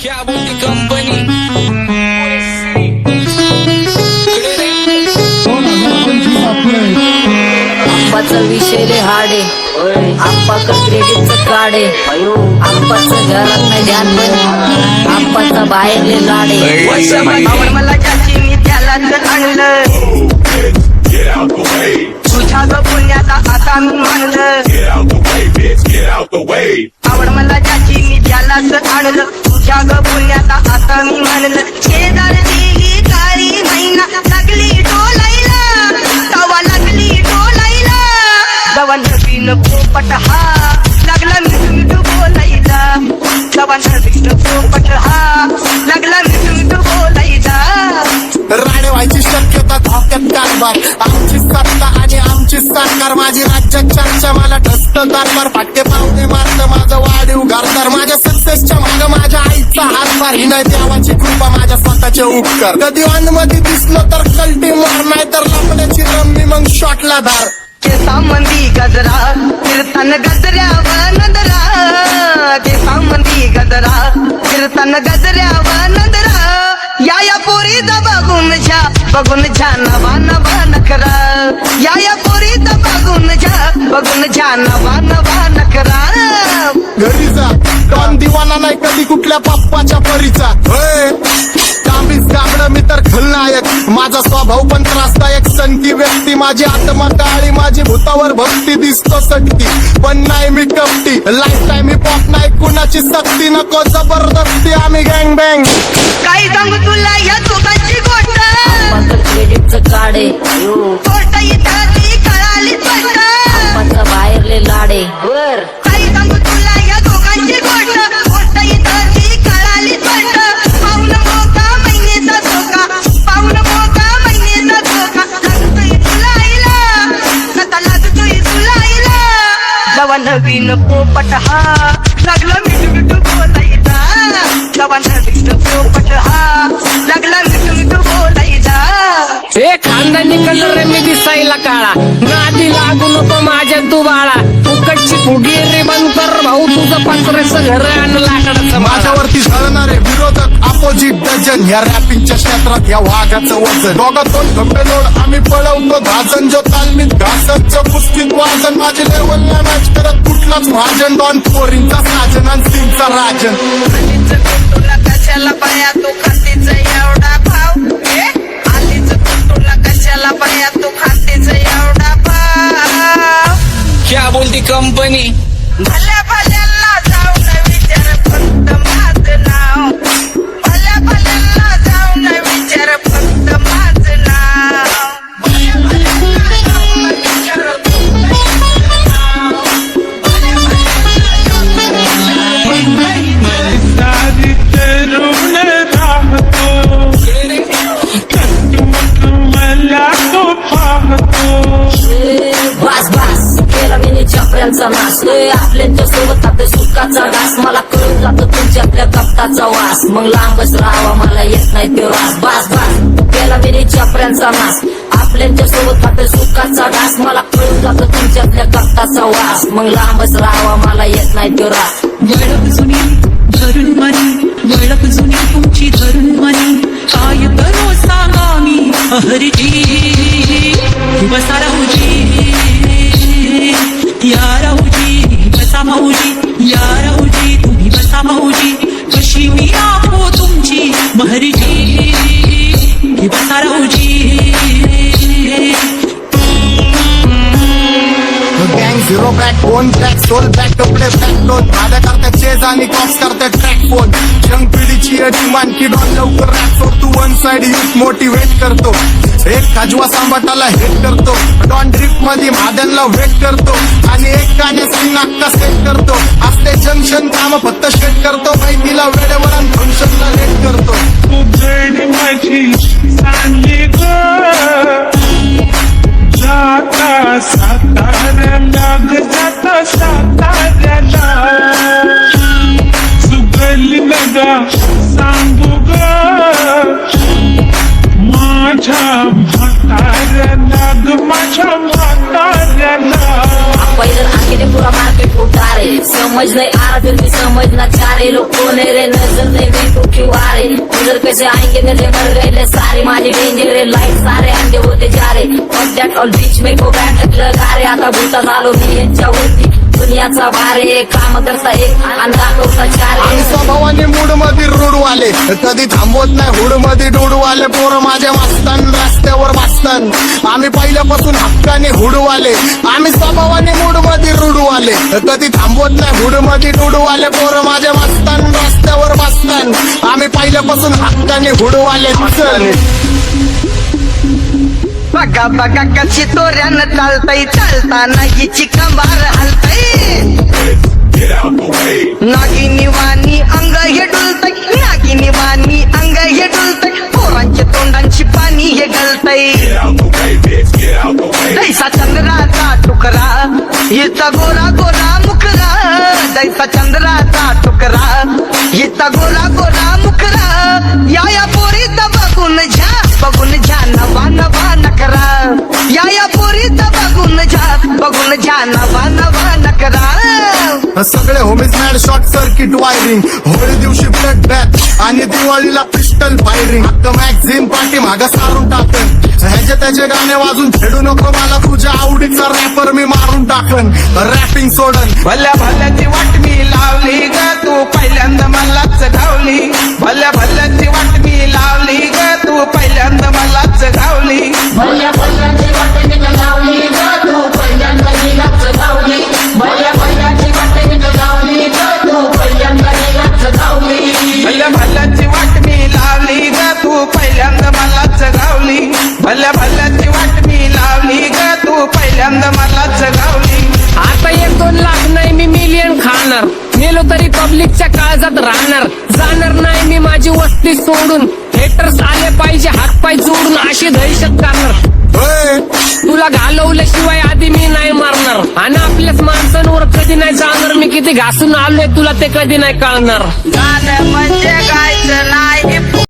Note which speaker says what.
Speaker 1: क्या बोलती कंपनी
Speaker 2: आप्पाचं विषय रे हाडे आप्पाचं क्रेडिटचं काढे आप्पाचं घरात नाही ध्यान पण आप्पाचा बाहेरले लाडे
Speaker 3: आवड मला ज्याची मी त्यालाच आणलं तुझ्या ग पुण्याचा आता मी मानलं आवड मला ज्याची मी त्यालाच आणलं तुझ्या ग पुण्याचा आता मी मानलं शेजार दिली काळी महिना लागली डोलायला तवा लागली डोलायला जवा नवीन पोपट हा लागला मिठू बोलायला जवा नवीन पोपट हा लागला मिठू बोलायला
Speaker 4: राणे व्हायची शक्यता धोक्यात कारभार आमची सत्ता आणि आमची सरकार माझी राज्यात चर्चा मला ठसत कारभार फाटके पावणे मारत माझं वाढीव घरदार माझ्या सक्सेसच्या माग माझ्या आईचा हातभार ही नाही देवाची कृपा माझ्या स्वतःचे उपकार कधी मध्ये दिसलं तर कल्टी मार नाही तर लपण्याची रम्मी मग शॉटला धार
Speaker 3: केसामंदी गजरा फिरताना गजऱ्यावर नजरा केसामंदी गजरा फिरताना गजऱ्यावर नजरा या पोरीचा बघून झा नवा नवा नखरा या पोरीचा बघून झा नवा नवा नखरा
Speaker 4: घरी जा डॉन दिवाना नाही कधी कुठल्या पप्पाच्या परीचा कामीच गाबड मी तर खलनायक माझा स्वभाव पण त्रासदायक सनकी व्यक्ती माझी आत्मा काळी माझी भूतावर भक्ती दिसतो सटकी पण नाही मी कपटी लाईफ टाईम ही पॉप नाही कुणाची सक्ती नको जबरदस्ती आम्ही गँग बँग
Speaker 3: काही सांगू तुला या दोघांची गोष्ट
Speaker 2: आप्पाचं क्रेडिटचं काढे
Speaker 3: गोष्ट इथं ती कळाली स्पष्ट
Speaker 2: आप्पाचा बाहेरले लाडे
Speaker 3: काही सांगू तुला या दोघांची गोष्ट इथं ती कळाली स्पष्ट पाऊल मोका महिनेचा धोका पाऊल मोका महिनेचा धोका लागतोय तुला आईला नका लागतोय तुला आईला जवा नवीन पोपट हा लागला मिठू बोलायचा जवा नवीन पोपट हा लागला मिठू बोलायचा
Speaker 1: हे खानदानी कलर रे मी दिसायला काळा नादी लागू नको माझ्या तू बाळा फुकटची फुगी रे बंद कर भाऊ तुझं पत्र्याचं घर आणि लाकडाचं
Speaker 4: माझ्यावरती झळणारे विरोधक अपोजिट डझन या रॅपिंगच्या क्षेत्रात या वाघाचं वजन दोघातून खंबे लोड आम्ही पळवतो धाजन जो तालमीत घासतचं पुस्तीत वाजन माझी लेवल नाही मॅच करत कुठलाच भाजन डॉन पोरींचा साजन आणि सिंगचा राजन
Speaker 3: तुला कशाला पाया तू खातीच एवढा भाव आलीच तुला कशाला पाया तू खातीच एवढा भाव
Speaker 1: क्या बोलती कंपनी
Speaker 3: भल्या भल्यांना जाऊन विचार फक्त माझं नाव भल्या भल्यांना जाऊन विचार फक्त माझं नाव भल्या भल्यांना जाऊन विचार फक्त माझं नाव भल्या
Speaker 5: सारी तरुण राहतो मला तो पाहतो
Speaker 2: बास बास केला मी चपऱ्यांचा नाश आपल्या सोबत आपल्या सुखाचा घास मला कळून जातो तुमच्यातल्या कपटाचा वास मग लांबच राहावा मला येत नाही तो रास बास बास केला मी चपऱ्यांचा नाश आपल्या सोबत आपल्या सुखाचा घास मला कळून जातो तुमच्यातल्या कपटाचा वास मग लांबच राहावा मला येत नाही तो रास
Speaker 6: वळख जुनी धरून मनी वळख जुनी तुमची धरून मनी काय करो सांगा मी अहरजी बसा राहूजी या राहूजी बसा भाऊजी या राहूजी तुम्ही बसा भाऊजी कशी मी राहो तुमची महरजी बसा राहूजी
Speaker 4: गँग zero back phone track soul back कपडे बॅक दोन भाड्या करतात चेज आणि कॉप्स करतात ट्रॅक फोन यंग पिढीची डिमांड की डॉन लवकर रॅप सोड तू वन साइड युथ मोटिवेट करतो एक काजवा सांबाटाला हेट करतो डॉन ड्रिफ्ट मध्ये महादनला वेट करतो आणि एक गाण्याची नाक्का सेट करतो असते जंक्शन काम फक्त शेट करतो माहितीला वेळेवर आणि फंक्शनला लेट करतो
Speaker 5: तुझडी माझी चांगली ग जाता साताऱ्याला जाता साताऱ्याला सुगली नगा सांगू ग माझ्या म्हाताऱ्याला ग माझ्या म्हाताऱ्याला
Speaker 2: पहिलं आखिरे पुरा मार्केट उतारे समज नहीं आ रहा फिर भी समझना चाह रहे लोग कौन है रे नजर नहीं तू क्यों आ रहे उधर कैसे आएंगे मेरे मर गए सारे माझे डेंजर रे लाईट सारे अंडे होते जा रे और दॅट ऑल बीच में गो बॅट लगा रे आता भूता झालो मी यांच्यावरती दुनियाचा भारे काम करता एक आणि दाखवता चार
Speaker 4: आम्ही स्वभावाने मूड मध्ये रूडवाले कधी थांबवत नाही हुड मध्ये डोडवाले पोरं माझ्या मस्तान रस्त्यावर बसतान आम्ही पहिल्यापासून हक्काने हुडवाले आम्ही स्वभावाने मूड मध्ये रूडवाले कधी थांबवत नाही हुड मध्ये डोडवाले पोरं माझ्या मस्तान रस्त्यावर बसतान आम्ही पहिल्यापासून हक्काने हुडवाले
Speaker 3: बघा बघा कशी तोऱ्यानं चालतय चालताना हिची कंबार हलतय नागिनी वाणी अंग हे डुलतय नागिनी वाणी अंग हे डुलतय पोरांच्या तोंडांची पाणी हे गळतय जैसा चंद्राचा तुकडा हिचा गोरा गोरा मुखरा जैसा चंद्राचा तुकडा हिचा गोरा गोरा मुखरा या पोरीचा बघून झा नवा नवा नकरा या पोरीचा बघून झा नवा नवा नकरा
Speaker 4: सगळे homies mad short circuit wiring Holi दिवशी ब्लड बॅथ आणि दिवाळीला पिस्टल फायरिंग हक्क मॅगझिन पाठी मागा सारून टाकन ह्याचे त्याचे गाणे वाजून खेळू नको मला तुझ्या आवडीचा रॅपर मी मारून टाकन रॅपिंग सोडन
Speaker 7: भल्या भल्याची वाट मी लावली ग तू पहिल्यांदा मलाच गावली भल्या भल्याची वाट मी लावली ग तू पहिल्यांदा मलाच गावली
Speaker 2: भल्या भल्याची वाट मी लावली ग तू पहिल्यांदा नीलाच गावली भल्या भल्याची वाट मी लावली ग तू पहिल्यांदा नीलाच गावली
Speaker 7: भल्या भल्याची वाट मी लावली ग तू पहिल्यांदा मलाच गावली भल्या भल्याची वाट मी लावली ग तू पहिल्यांदा मलाच गावली
Speaker 1: आता 1-2 लाख नाही मी मिलियन खाणार मेलो तरी पब्लिकच्या काळजात राहणार जाणार नाही मी माझी वस्ती सोडून हेटर्स आले पाहिजे हातपाय जोडून अशी दहशत करणार तुला घालवल्याशिवाय आधी मी नाही मारणार आणि आपल्याच माणसांवर कधी नाही जाणार मी किती घासून आलोय तुला ते कधी नाही कळणार
Speaker 3: गाणं म्हणजे गायचं नाही